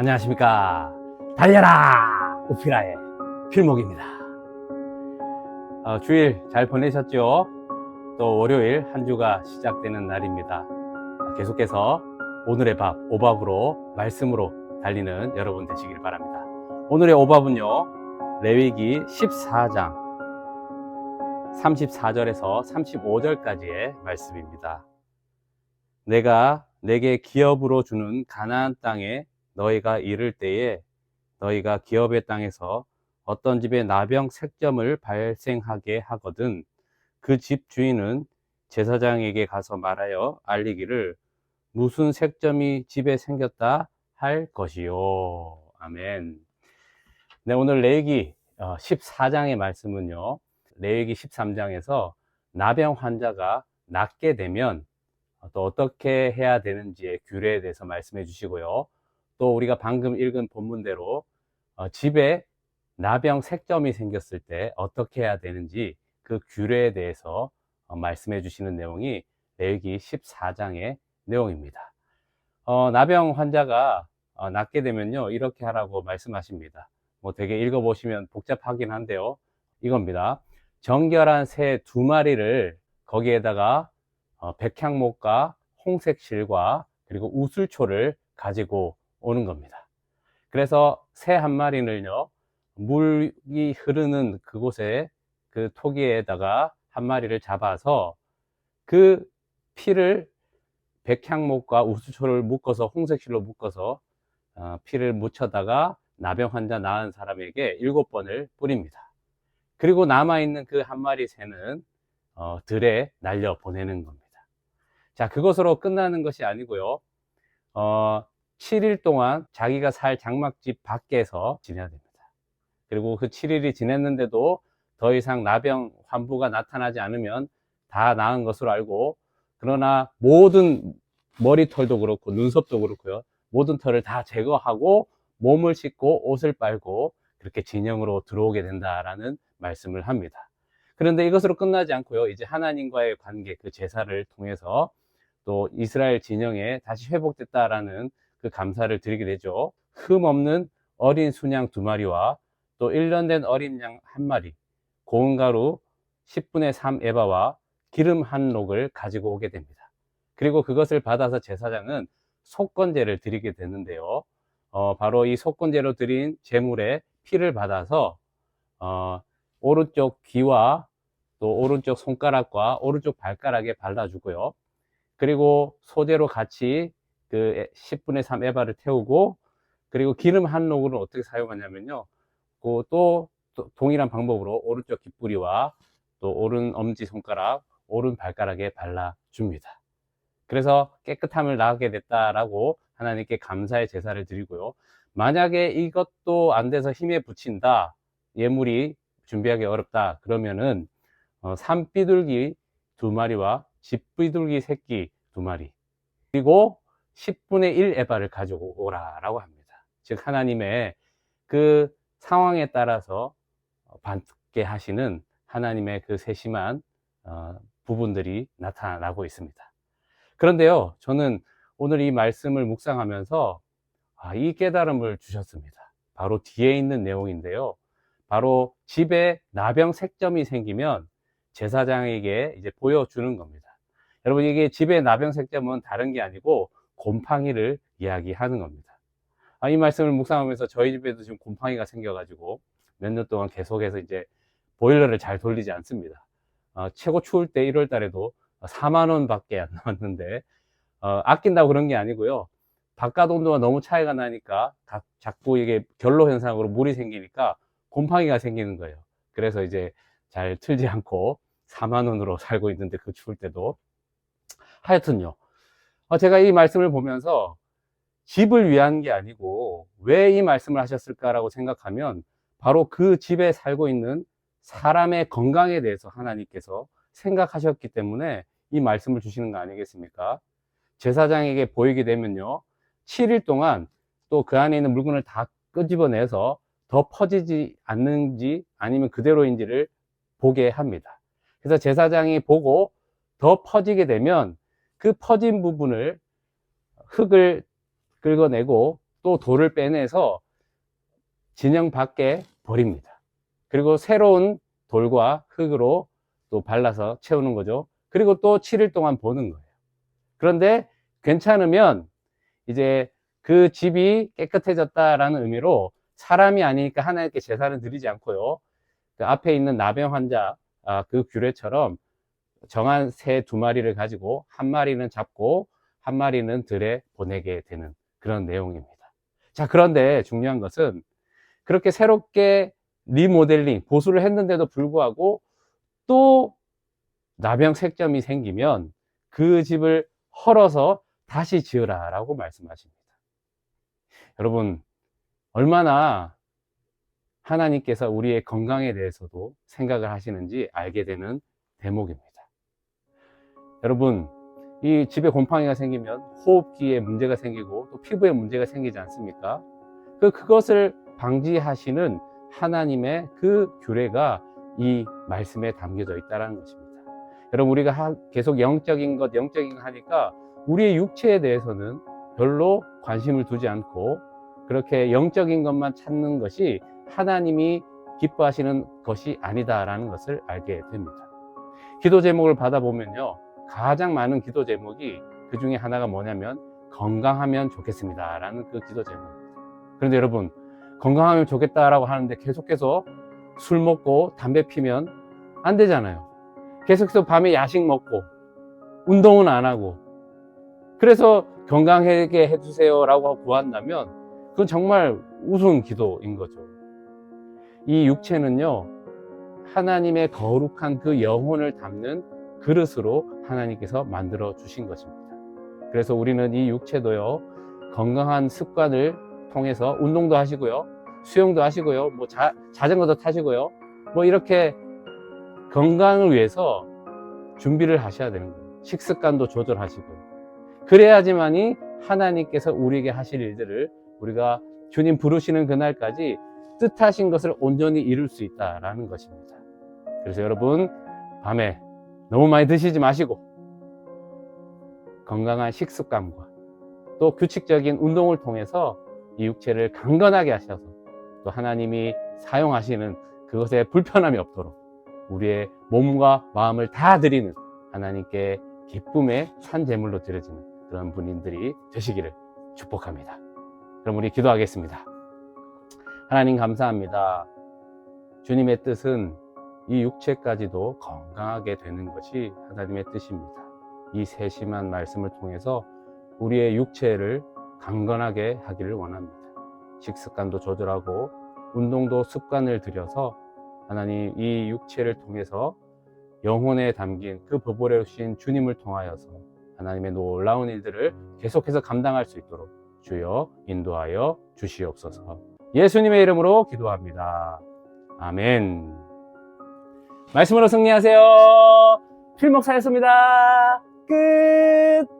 안녕하십니까. 달려라! 우피라의 필목입니다. 주일 잘 보내셨죠? 또 월요일 한 주가 시작되는 날입니다. 계속해서 오늘의 밥, 오밥으로 말씀으로 달리는 여러분 되시길 바랍니다. 오늘의 오밥은요, 레위기 14장 34절에서 35절까지의 말씀입니다. 내가 내게 기업으로 주는 가나안 땅에 너희가 이를 때에 너희가 기업의 땅에서 어떤 집에 나병 색점을 발생하게 하거든 그 집 주인은 제사장에게 가서 말하여 알리기를 무슨 색점이 집에 생겼다 할 것이요. 아멘. 네, 오늘 레위기 14장의 말씀은요, 레위기 13장에서 나병 환자가 낫게 되면 또 어떻게 해야 되는지의 규례에 대해서 말씀해 주시고요. 또 우리가 방금 읽은 본문대로 집에 나병 색점이 생겼을 때 어떻게 해야 되는지 그 규례에 대해서 말씀해 주시는 내용이 레위기 14장의 내용입니다. 나병 환자가 낫게 되면요, 이렇게 하라고 말씀하십니다. 뭐 되게 읽어보시면 복잡하긴 한데요, 이겁니다. 정결한 새 2마리를 거기에다가 백향목과 홍색 실과 그리고 우슬초를 가지고 오는 겁니다. 그래서 새 1마리는요, 물이 흐르는 그곳에 그 토기에다가 1마리를 잡아서 그 피를 백향목과 우수초를 묶어서 홍색실로 묶어서 피를 묻혀다가 나병 환자 나은 사람에게 7번을 뿌립니다. 그리고 남아있는 그 1마리 새는 들에 날려 보내는 겁니다. 자, 그것으로 끝나는 것이 아니고요, 7일 동안 자기가 살 장막집 밖에서 지내야 됩니다. 그리고 그 7일이 지냈는데도 더 이상 나병 환부가 나타나지 않으면 다 나은 것으로 알고, 그러나 모든 머리털도 그렇고 눈썹도 그렇고요, 모든 털을 다 제거하고 몸을 씻고 옷을 빨고 그렇게 진영으로 들어오게 된다라는 말씀을 합니다. 그런데 이것으로 끝나지 않고요, 이제 하나님과의 관계, 그 제사를 통해서 또 이스라엘 진영에 다시 회복됐다라는 그 감사를 드리게 되죠. 흠 없는 어린 순양 2마리와 또 1년 된 어린 양 1마리, 고운 가루 10분의 3 에바와 기름 1록을 가지고 오게 됩니다. 그리고 그것을 받아서 제사장은 속건제를 드리게 되는데요, 바로 이 속건제로 드린 제물의 피를 받아서 오른쪽 귀와 또 오른쪽 손가락과 오른쪽 발가락에 발라주고요, 그리고 소재로 같이 그 10분의 3 에바를 태우고, 그리고 기름 1록을 어떻게 사용하냐면요, 또 동일한 방법으로 오른쪽 귓뿌리와 또 오른 엄지손가락, 오른 발가락에 발라줍니다. 그래서 깨끗함을 나게 됐다라고 하나님께 감사의 제사를 드리고요, 만약에 이것도 안 돼서 힘에 부친다, 예물이 준비하기 어렵다 그러면은 산비둘기 2마리와 집비둘기 새끼 2마리 그리고 10분의 1 에바를 가지고 오라라고 합니다. 즉 하나님의 그 상황에 따라서 받게 하시는 하나님의 그 세심한 부분들이 나타나고 있습니다. 그런데요, 저는 오늘 이 말씀을 묵상하면서 이 깨달음을 주셨습니다. 바로 뒤에 있는 내용인데요, 바로 집에 나병 색점이 생기면 제사장에게 이제 보여주는 겁니다. 여러분, 이게 집에 나병 색점은 다른 게 아니고 곰팡이를 이야기하는 겁니다. 이 말씀을 묵상하면서 저희 집에도 지금 곰팡이가 생겨가지고 몇 년 동안 계속해서 이제 보일러를 잘 돌리지 않습니다. 최고 추울 때 1월 달에도 4만 원 밖에 안 나왔는데, 아낀다고 그런 게 아니고요, 바깥 온도가 너무 차이가 나니까 자꾸 이게 결로 현상으로 물이 생기니까 곰팡이가 생기는 거예요. 그래서 이제 잘 틀지 않고 4만 원으로 살고 있는데, 그 추울 때도. 하여튼요, 제가 이 말씀을 보면서 집을 위한 게 아니고 왜 이 말씀을 하셨을까라고 생각하면, 바로 그 집에 살고 있는 사람의 건강에 대해서 하나님께서 생각하셨기 때문에 이 말씀을 주시는 거 아니겠습니까? 제사장에게 보이게 되면요, 7일 동안 또 그 안에 있는 물건을 다 끄집어내서 더 퍼지지 않는지 아니면 그대로인지를 보게 합니다. 그래서 제사장이 보고 더 퍼지게 되면 그 퍼진 부분을 흙을 긁어내고 또 돌을 빼내서 진영 밖에 버립니다. 그리고 새로운 돌과 흙으로 또 발라서 채우는 거죠. 그리고 또 7일 동안 보는 거예요. 그런데 괜찮으면 이제 그 집이 깨끗해졌다라는 의미로 사람이 아니니까 하나님께 제사를 드리지 않고요. 그 앞에 있는 나병 환자, 그 규례처럼 정한 새 2마리를 가지고 1마리는 잡고 1마리는 들에 보내게 되는 그런 내용입니다. 자, 그런데 중요한 것은 그렇게 새롭게 리모델링, 보수를 했는데도 불구하고 또 나병 색점이 생기면 그 집을 헐어서 다시 지으라 라고 말씀하십니다. 여러분, 얼마나 하나님께서 우리의 건강에 대해서도 생각을 하시는지 알게 되는 대목입니다. 여러분, 이 집에 곰팡이가 생기면 호흡기에 문제가 생기고 또 피부에 문제가 생기지 않습니까? 그것을 방지하시는 하나님의 그 규례가 이 말씀에 담겨져 있다는 것입니다. 여러분, 우리가 계속 영적인 것 하니까 우리의 육체에 대해서는 별로 관심을 두지 않고 그렇게 영적인 것만 찾는 것이 하나님이 기뻐하시는 것이 아니다라는 것을 알게 됩니다. 기도 제목을 받아보면요, 가장 많은 기도 제목이 그 중에 하나가 뭐냐면 건강하면 좋겠습니다 라는 그 기도 제목입니다. 그런데 여러분, 건강하면 좋겠다라고 하는데 계속해서 술 먹고 담배 피면 안 되잖아요. 계속해서 밤에 야식 먹고 운동은 안 하고, 그래서 건강하게 해주세요 라고 구한다면 그건 정말 우스운 기도인 거죠. 이 육체는요, 하나님의 거룩한 그 영혼을 담는 그릇으로 하나님께서 만들어 주신 것입니다. 그래서 우리는 이 육체도요, 건강한 습관을 통해서 운동도 하시고요, 수영도 하시고요, 뭐 자전거도 타시고요, 뭐 이렇게 건강을 위해서 준비를 하셔야 되는 거예요. 식습관도 조절하시고요. 그래야지만이 하나님께서 우리에게 하실 일들을 우리가 주님 부르시는 그날까지 뜻하신 것을 온전히 이룰 수 있다라는 것입니다. 그래서 여러분, 밤에 너무 많이 드시지 마시고 건강한 식습관과 또 규칙적인 운동을 통해서 이 육체를 강건하게 하셔서 또 하나님이 사용하시는 그것에 불편함이 없도록 우리의 몸과 마음을 다 드리는 하나님께 기쁨의 산 제물로 드려지는 그런 분들이 되시기를 축복합니다. 그럼 우리 기도하겠습니다. 하나님 감사합니다. 주님의 뜻은 이 육체까지도 건강하게 되는 것이 하나님의 뜻입니다. 이 세심한 말씀을 통해서 우리의 육체를 강건하게 하기를 원합니다. 식습관도 조절하고 운동도 습관을 들여서 하나님 이 육체를 통해서 영혼에 담긴 그 보배로우신 주님을 통하여서 하나님의 놀라운 일들을 계속해서 감당할 수 있도록 주여 인도하여 주시옵소서. 예수님의 이름으로 기도합니다. 아멘. 말씀으로 승리하세요. 필목사였습니다. 끝.